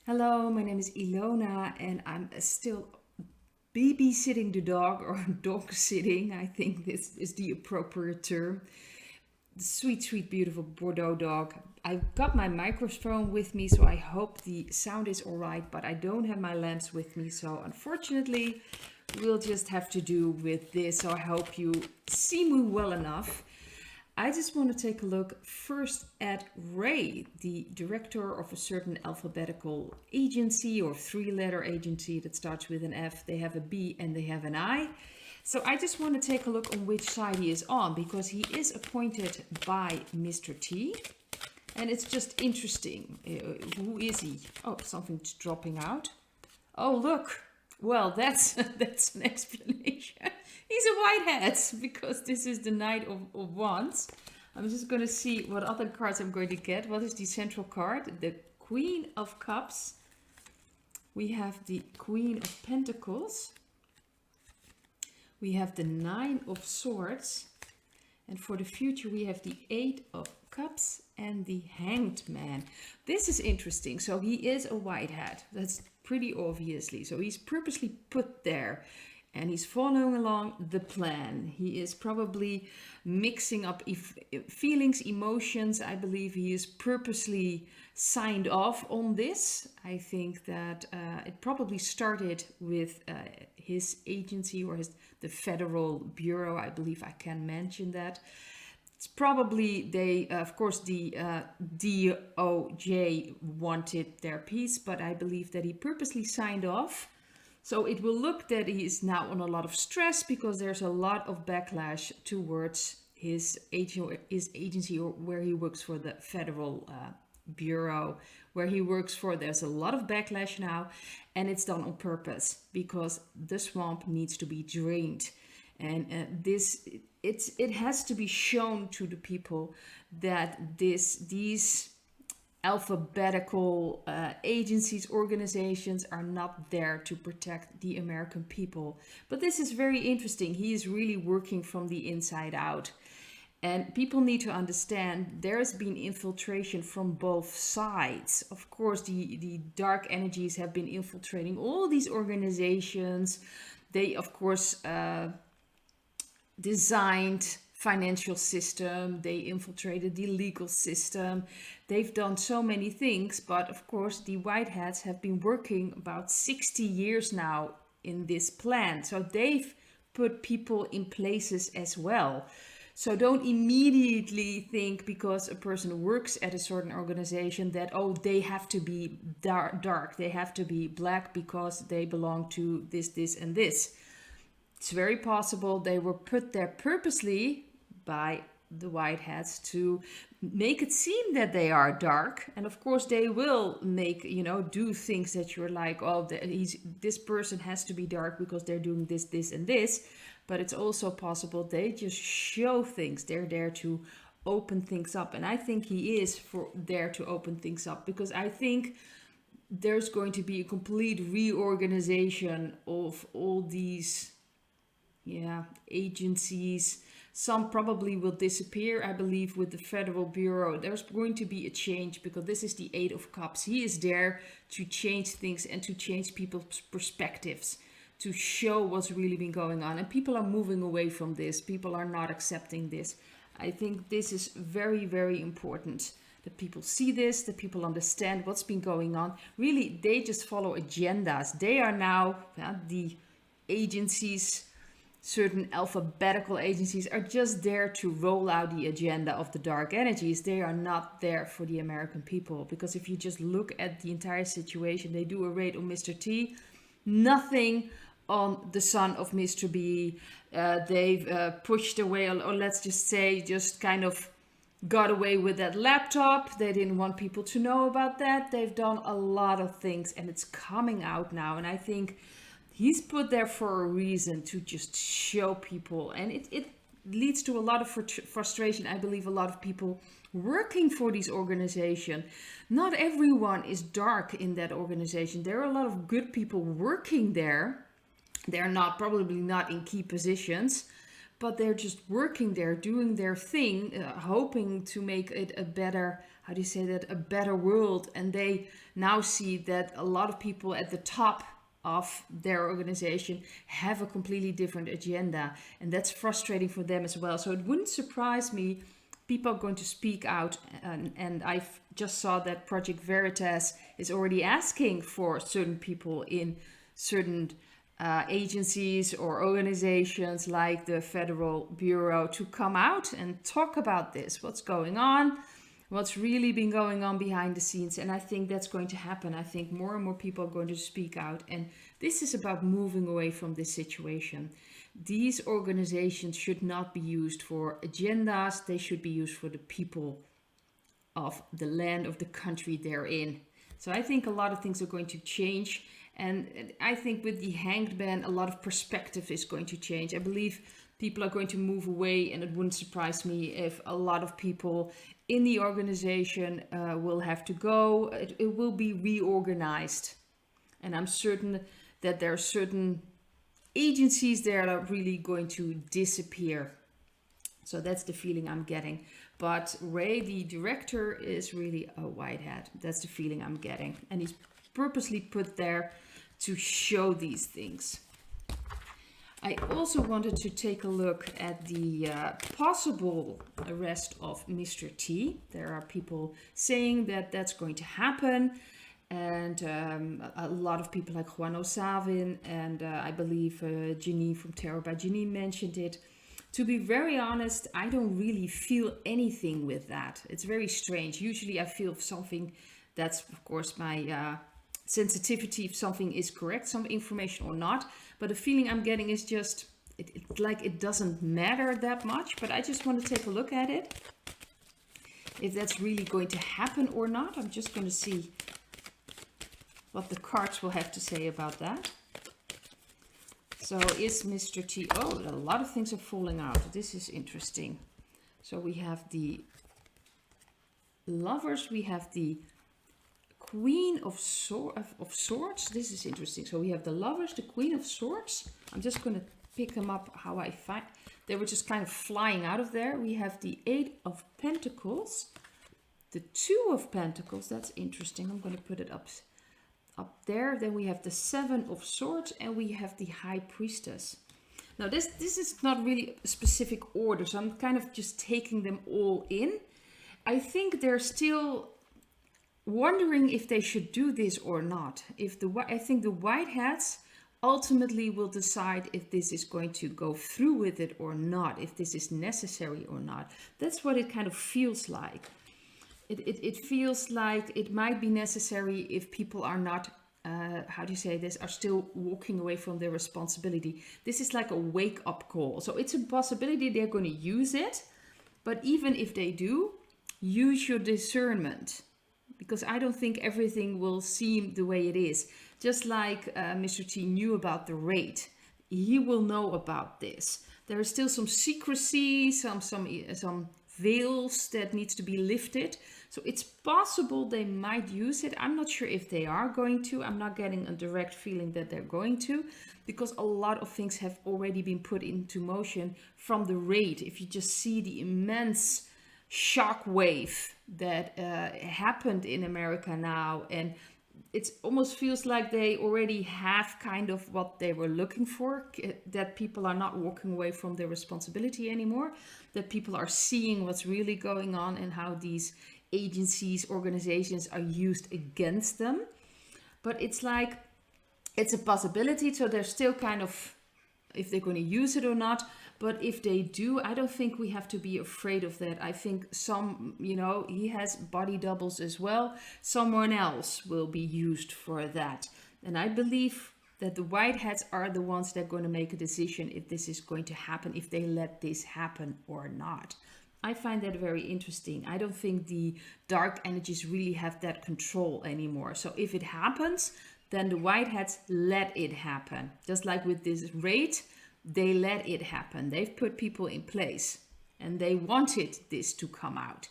Hello, my name is Ilona and I'm still babysitting the dog or dog sitting. I think this is the appropriate term. The sweet, sweet, beautiful Bordeaux dog. I've got my microphone with me, so I hope the sound is all right, but I don't have my lamps with me, so unfortunately, we'll just have to do with this. So I hope you see me well enough. I just want to take a look first at Wray, the director of a certain alphabetical agency or three-letter agency that starts with an F. They have a B and they have an I. So I just want to take a look on which side he is on because he is appointed by Mr. T. And it's just interesting. Who is he? Oh, something's dropping out. Oh, look. Well, that's that's an explanation. He's a white hat because this is the Knight of Wands. I'm just going to see what other cards I'm going to get. What is the central card? The Queen of Cups. We have the Queen of Pentacles. We have the Nine of Swords. And for the future, we have the Eight of Cups and the Hanged Man. This is interesting. So he is a white hat. That's pretty obviously. So he's purposely put there. And he's following along the plan. He is probably mixing up feelings, emotions. I believe he is purposely signed off on this. I think that it probably started with his agency or the Federal Bureau. I believe I can mention that. It's probably of course, the DOJ wanted their piece, but I believe that he purposely signed off. So it will look that he is now on a lot of stress because there's a lot of backlash towards his agency or where he works for the Federal Bureau, where he works for. There's a lot of backlash now, and it's done on purpose because the swamp needs to be drained. And it has to be shown to the people that these alphabetical agencies, organizations are not there to protect the American people. But this is very interesting. He is really working from the inside out. And people need to understand there's been infiltration from both sides. Of course, the dark energies have been infiltrating all these organizations. They, of course, designed financial system, they infiltrated the legal system, they've done so many things, but of course the white hats have been working about 60 years now in this plan, so they've put people in places as well. So don't immediately think because a person works at a certain organization that, oh, they have to be dark, they have to be black because they belong to this and this. It's very possible they were put there purposely by the white hats to make it seem that they are dark. And of course they will make, do things that you're like, oh, this person has to be dark because they're doing this and this. But it's also possible they just show things. They're there to open things up. And I think he is there to open things up because I think there's going to be a complete reorganization of all these agencies. Some probably will disappear. I believe with the Federal Bureau, there's going to be a change because this is the Eight of Cups. He is there to change things and to change people's perspectives, to show what's really been going on. And people are moving away from this. People are not accepting this. I think this is very, very important that people see this, that people understand what's been going on. Really, they just follow agendas. They are now the agencies. Certain alphabetical agencies are just there to roll out the agenda of the dark energies. They are not there for the American people. Because if you just look at the entire situation, they do a raid on Mr. T. Nothing on the son of Mr. B. They've pushed away, or let's just say, just kind of got away with that laptop. They didn't want people to know about that. They've done a lot of things and it's coming out now. And I think he's put there for a reason to just show people. And it leads to a lot of frustration. I believe a lot of people working for these organizations. Not everyone is dark in that organization. There are a lot of good people working there. They're probably not in key positions, but they're just working there, doing their thing, hoping to make it a better how do you say that, a better world. And they now see that a lot of people at the top of their organization have a completely different agenda. And that's frustrating for them as well. So it wouldn't surprise me people are going to speak out. And I just saw that Project Veritas is already asking for certain people in certain agencies or organizations like the Federal Bureau to come out and talk about this, what's going on, what's really been going on behind the scenes. And I think that's going to happen. I think more and more people are going to speak out. And this is about moving away from this situation. These organizations should not be used for agendas. They should be used for the people of the land, of the country they're in. So I think a lot of things are going to change. And I think with the hanged man, a lot of perspective is going to change. I believe people are going to move away, and it wouldn't surprise me if a lot of people in the organization will have to go. It will be reorganized. And I'm certain that there are certain agencies there that are really going to disappear. So that's the feeling I'm getting. But Wray, the director, is really a white hat. That's the feeling I'm getting. And he's purposely put there to show these things. I also wanted to take a look at the possible arrest of Mr. T. There are people saying that that's going to happen. And a lot of people like Juan Osavin and I believe Janine from Terror by Janine mentioned it. To be very honest, I don't really feel anything with that. It's very strange. Usually I feel something, that's of course my sensitivity, if something is correct, some information or not. But the feeling I'm getting is just, like it doesn't matter that much. But I just want to take a look at it. If that's really going to happen or not. I'm just going to see what the cards will have to say about that. So is Mr. T... Oh, a lot of things are falling out. This is interesting. So we have the Lovers. We have the Queen of Swords. This is interesting. So we have the Lovers, the Queen of Swords. I'm just going to pick them up how I find... They were just kind of flying out of there. We have the Eight of Pentacles. The Two of Pentacles. That's interesting. I'm going to put it up there. Then we have the Seven of Swords and we have the High Priestess. Now this is not really a specific order, so I'm kind of just taking them all in. I think they're still wondering if they should do this or not. I think the white hats ultimately will decide if this is going to go through with it or not, if this is necessary or not. That's what it kind of feels like. It feels like it might be necessary if people are not, how do you say this, are still walking away from their responsibility. This is like a wake-up call. So it's a possibility they're going to use it. But even if they do, use your discernment. Because I don't think everything will seem the way it is. Just like Mr. T knew about the raid. He will know about this. There is still some secrecy, some veils that needs to be lifted. So it's possible they might use it. I'm not sure if they are going to. I'm not getting a direct feeling that they're going to, because a lot of things have already been put into motion from the raid. If you just see the immense shock wave that happened in America now, and it almost feels like they already have kind of what they were looking for, that people are not walking away from their responsibility anymore, that people are seeing what's really going on and how these agencies, organizations are used against them. But it's like, it's a possibility, so they're still kind of, if they're going to use it or not. But if they do, I don't think we have to be afraid of that. I think he has body doubles as well. Someone else will be used for that. And I believe that the white hats are the ones that are going to make a decision if this is going to happen, if they let this happen or not. I find that very interesting. I don't think the dark energies really have that control anymore. So if it happens, then the white hats let it happen. Just like with this raid, they let it happen. They've put people in place and they wanted this to come out.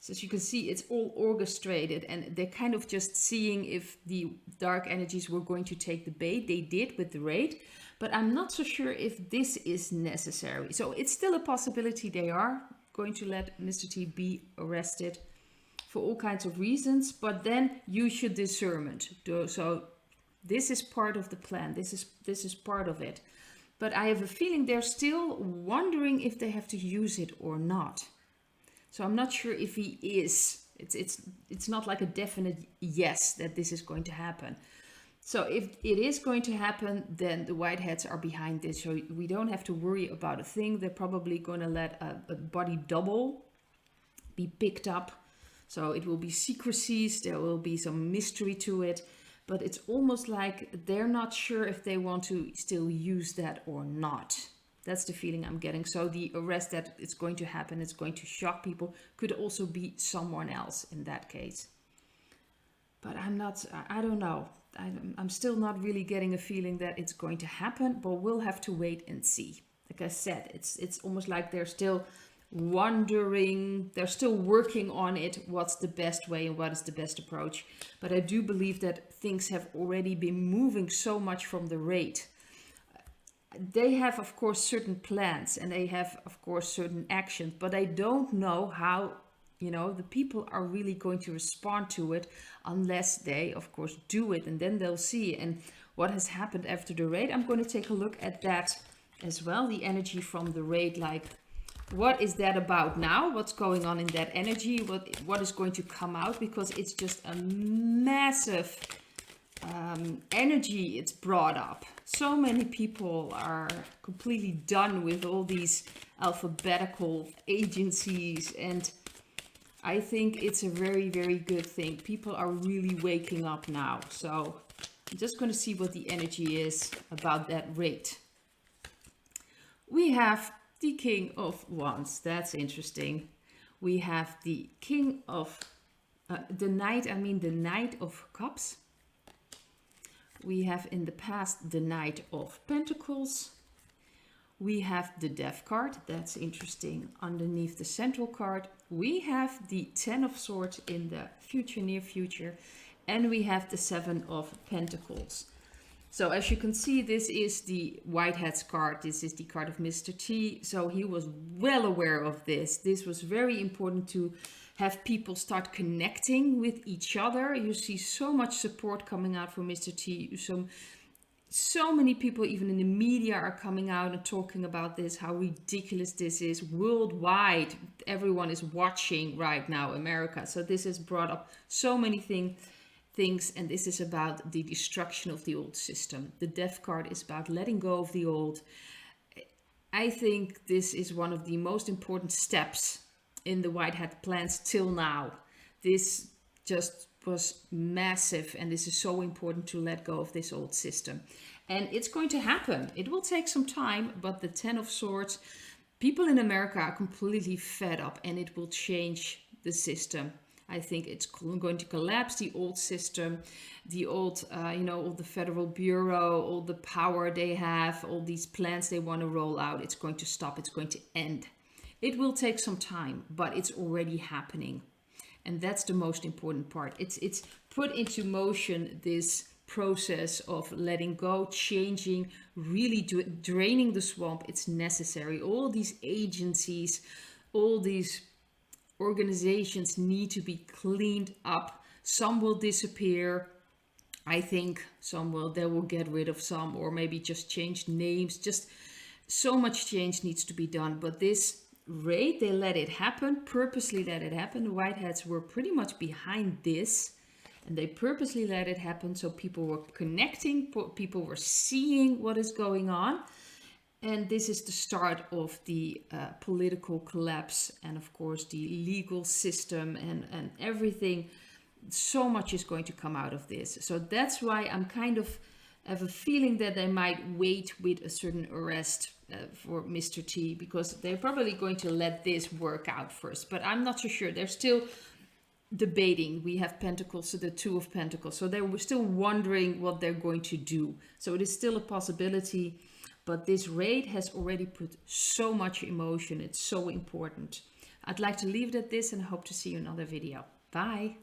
So as you can see, it's all orchestrated, and they're kind of just seeing if the dark energies were going to take the bait. They did with the raid, but I'm not so sure if this is necessary. So it's still a possibility they are going to let Mr. T be arrested. for all kinds of reasons, but then use your discernment. So this is part of the plan. This is part of it. But I have a feeling they're still wondering if they have to use it or not. So I'm not sure if he is. It's not like a definite yes that this is going to happen. So if it is going to happen, then the Whiteheads are behind this. So we don't have to worry about a thing. They're probably going to let a body double be picked up. So it will be secrecies. There will be some mystery to it. But it's almost like they're not sure if they want to still use that or not. That's the feeling I'm getting. So the arrest that is going to happen, it's going to shock people, could also be someone else in that case. But I don't know. I'm still not really getting a feeling that it's going to happen, but we'll have to wait and see. Like I said, it's almost like they're still wondering, they're still working on it, what's the best way and what is the best approach. But I do believe that things have already been moving so much from the raid. They have, of course, certain plans and they have, of course, certain actions, but I don't know how, the people are really going to respond to it unless they, of course, do it, and then they'll see. And what has happened after the raid, I'm going to take a look at that as well. The energy from the raid, like, what is that about now? What's going on in that energy? What is going to come out? Because it's just a massive energy it's brought up. So many people are completely done with all these alphabetical agencies, and I think it's a very, very good thing. People are really waking up now. So I'm just going to see what the energy is about that raid. We have the King of Wands. That's interesting. We have the King of the Knight of Cups. We have in the past the Knight of Pentacles. We have the Death card. That's interesting. Underneath the central card, we have the Ten of Swords in the future, near future. And we have the Seven of Pentacles. So as you can see, this is the Whitehead's card. This is the card of Mr. T. So he was well aware of this. This was very important to have people start connecting with each other. You see so much support coming out from Mr. T. So many people, even in the media, are coming out and talking about this, how ridiculous this is worldwide. Everyone is watching right now, America. So this has brought up so many things, and this is about the destruction of the old system. The Death card is about letting go of the old. I think this is one of the most important steps in the Whitehead plans till now. This just was massive, and this is so important to let go of this old system. And it's going to happen. It will take some time, but the Ten of Swords, people in America are completely fed up, and it will change the system. I think it's going to collapse the old system, the old, all the Federal Bureau, all the power they have, all these plans they want to roll out. It's going to stop. It's going to end. It will take some time, but it's already happening. And that's the most important part. It's put into motion this process of letting go, changing, really draining the swamp. It's necessary. All these agencies, all these organizations need to be cleaned up. Some will disappear. I think they will get rid of some, or maybe just change names. Just so much change needs to be done. But this raid, they let it happen, purposely let it happen. The Whiteheads were pretty much behind this, and they purposely let it happen. So people were connecting, people were seeing what is going on. And this is the start of the political collapse, and of course the legal system and everything. So much is going to come out of this. So that's why I'm kind of have a feeling that they might wait with a certain arrest for Mr. T, because they're probably going to let this work out first. But I'm not so sure. They're still debating. We have Pentacles, so the Two of Pentacles. So they're still wondering what they're going to do. So it is still a possibility. But this raid has already put so much emotion. It's so important. I'd like to leave it at this, and I hope to see you in another video. Bye.